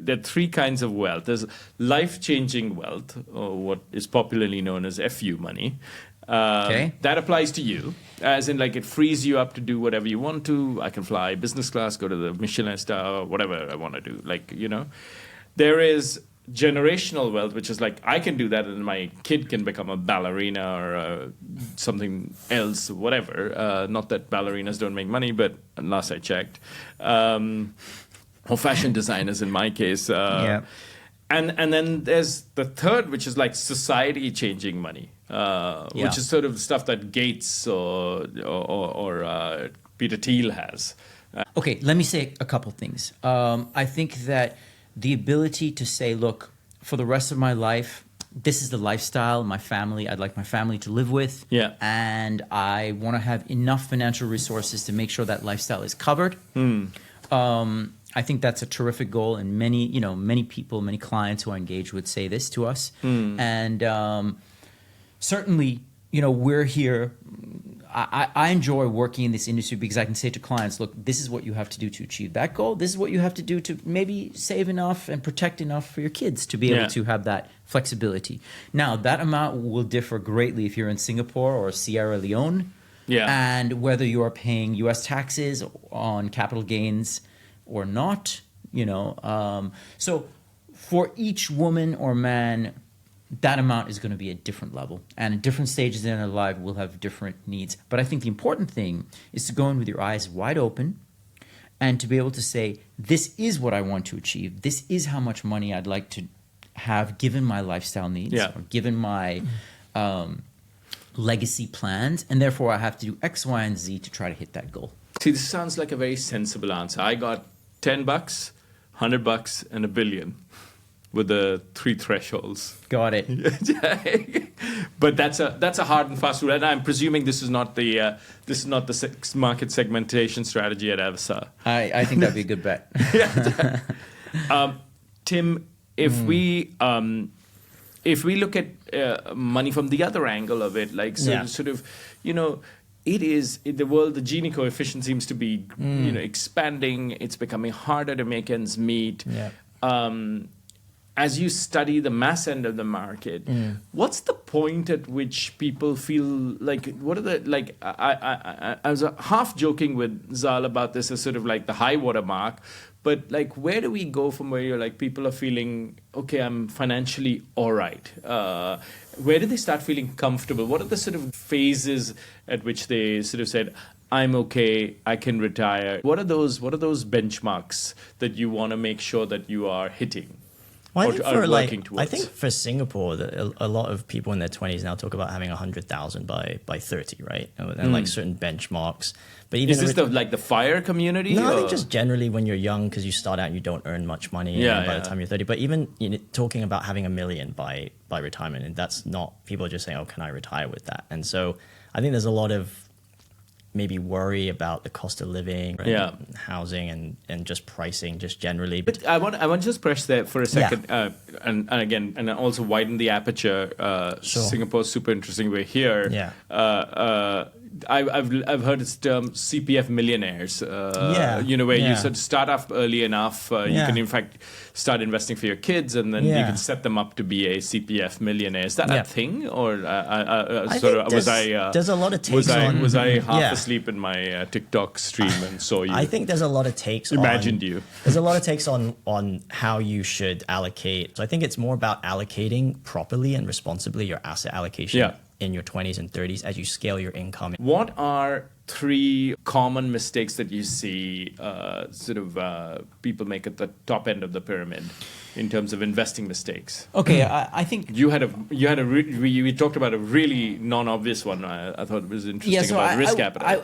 there are three kinds of wealth. There's life-changing wealth, or what is popularly known as FU money. That applies to you, as in like it frees you up to do whatever you want to. I can fly business class, go to the Michelin star, whatever I want to do. Like, you know, there is generational wealth, which is like I can do that and my kid can become a ballerina or something else, whatever. Not that ballerinas don't make money, but last I checked. Or fashion designers in my case. And then there's the third, which is like society-changing money, which is sort of stuff that Gates or Peter Thiel has. Okay, let me say a couple things. I think that the ability to say, look, for the rest of my life, this is the lifestyle, my family, I'd like my family to live with. Yeah. And I want to have enough financial resources to make sure that lifestyle is covered. I think that's a terrific goal, and many people, many clients who I engage with say this to us. And certainly, we're here. I enjoy working in this industry because I can say to clients, look, this is what you have to do to achieve that goal. This is what you have to do to maybe save enough and protect enough for your kids to be able to have that flexibility. Now, that amount will differ greatly if you're in Singapore or Sierra Leone. And whether you are paying U.S. taxes on capital gains or not, so for each woman or man, that amount is going to be at different level, and at different stages in their life will have different needs. But I think the important thing is to go in with your eyes wide open and to be able to say, this is what I want to achieve. This is how much money I'd like to have given my lifestyle needs or given my legacy plans, and therefore I have to do X, Y, and Z to try to hit that goal. See, this sounds like a very sensible answer. I got $10, $100, and $1 billion with the three thresholds. Got it. But that's a hard and fast rule, and I'm presuming this is not the market segmentation strategy at Avasa. I think that'd be a good bet. Tim, if we look at money from the other angle of it, like sort of, it is in the world, the Gini coefficient seems to be expanding. It's becoming harder to make ends meet. As you study the mass end of the market, what's the point at which people feel like, what are the, like, I was half joking with Zal about this as sort of like the high water mark, but like, where do we go from where you're like, people are feeling, okay, I'm financially all right. Where do they start feeling comfortable? What are the sort of phases at which they sort of said, I'm okay, I can retire? What are those benchmarks that you want to make sure that you are hitting? Well, I think for Singapore, a lot of people in their 20s now talk about having 100,000 by 30, right? And like certain benchmarks. But even is this the FIRE community? No, I think just generally when you're young, because you start out and you don't earn much money by the time you're 30. But even talking about having $1 million by retirement, and that's not, people are just saying, oh, can I retire with that? And so I think there's a lot of maybe worry about the cost of living, housing, and just pricing, just generally. But I want to just press there for a second, and again, and also widen the aperture. Singapore's super interesting. We're here. I've heard it's termed CPF millionaires. Where you sort of start off early enough, you can in fact start investing for your kids, and then you can set them up to be a CPF millionaire. Is that a thing, or there's a lot of takes was I half asleep in my TikTok stream and saw you? I think there's a lot of takes. There's a lot of takes on how you should allocate. So I think it's more about allocating properly and responsibly your asset allocation in your 20s and 30s as you scale your income. What are three common mistakes that you see people make at the top end of the pyramid in terms of investing mistakes? Okay, I think we talked about a really non-obvious one. I thought it was interesting about risk appetite.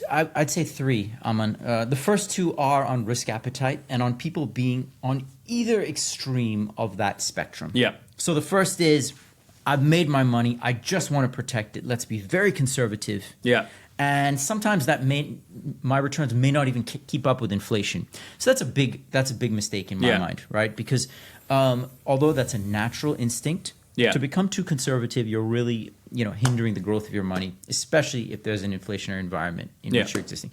I'd say three, Aman. The first two are on risk appetite and on people being on either extreme of that spectrum. Yeah. So the first is, I've made my money, I just want to protect it. Let's be very conservative. Yeah. And sometimes my returns may not even keep up with inflation. So that's a big mistake in my mind, right? Because although that's a natural instinct, to become too conservative, you're really hindering the growth of your money, especially if there's an inflationary environment in which you're existing.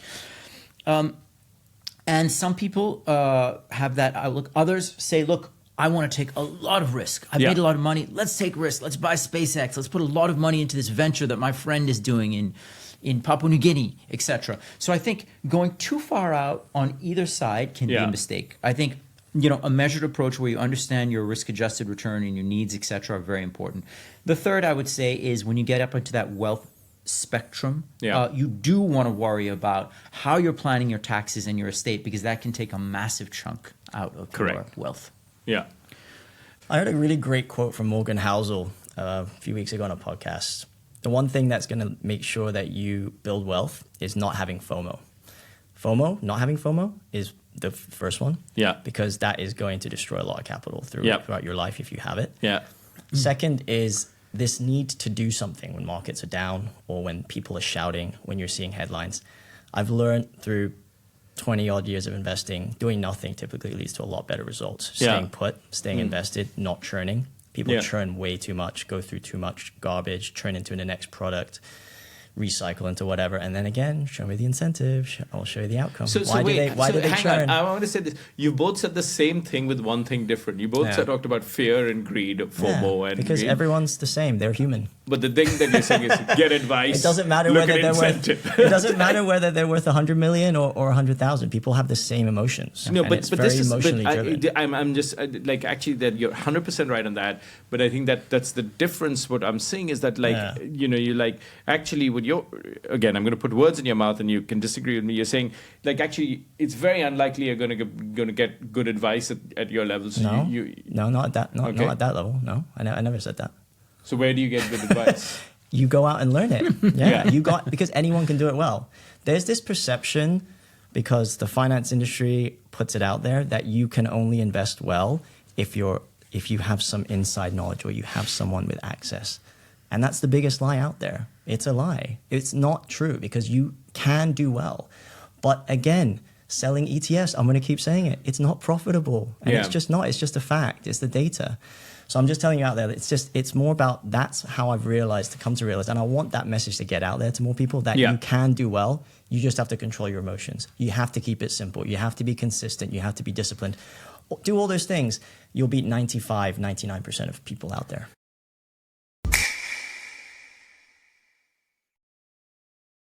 And some people have that outlook. Others say, look, I want to take a lot of risk. I've made a lot of money. Let's take risk. Let's buy SpaceX. Let's put a lot of money into this venture that my friend is doing in Papua New Guinea, etc. So I think going too far out on either side can be a mistake. I think a measured approach where you understand your risk-adjusted return and your needs, etc., are very important. The third, I would say, is when you get up into that wealth spectrum, you do want to worry about how you're planning your taxes and your estate, because that can take a massive chunk out of your wealth. Yeah. I heard a really great quote from Morgan Housel a few weeks ago on a podcast. The one thing that's going to make sure that you build wealth is not having FOMO. Not having FOMO is the first one. Yeah. Because that is going to destroy a lot of capital throughout your life if you have it. Yeah. Second is this need to do something when markets are down or when people are shouting, when you're seeing headlines. I've learned through 20 odd years of investing, doing nothing typically leads to a lot better results. Staying put, staying invested, not churning. People churn way too much, go through too much garbage, churn into the next product, recycle into whatever, and then again, show me the incentive, I'll show you the outcome. Why do they churn? I want to say this. You both said the same thing with one thing different. You both talked about fear and greed, FOMO, and because greed. Everyone's the same. They're human. But the thing that you're saying is get advice. It doesn't matter whether they're worth. It doesn't matter whether they're worth 100 million or 100,000. People have the same emotions. No, but it's this very is emotionally driven. I'm just like actually that you're 100% right on that. But I think that's the difference. What I'm saying is that you like actually what you're again. I'm going to put words in your mouth, and you can disagree with me. You're saying like actually it's very unlikely you're going to get good advice at your level. So no, not at that. Not at that level. No, I never said that. So where do you get good advice? You go out and learn it. Because anyone can do it well. There's this perception, because the finance industry puts it out there, that you can only invest well if you have some inside knowledge or you have someone with access. And that's the biggest lie out there. It's a lie. It's not true, because you can do well. But again, selling ETFs, I'm going to keep saying it, it's not profitable. And it's just not. It's just a fact. It's the data. So I'm just telling you out there that it's more about, that's how I've come to realize, and I want that message to get out there to more people, that you can do well. You just have to control your emotions. You have to keep it simple. You have to be consistent. You have to be disciplined. Do all those things. You'll beat 99% of people out there.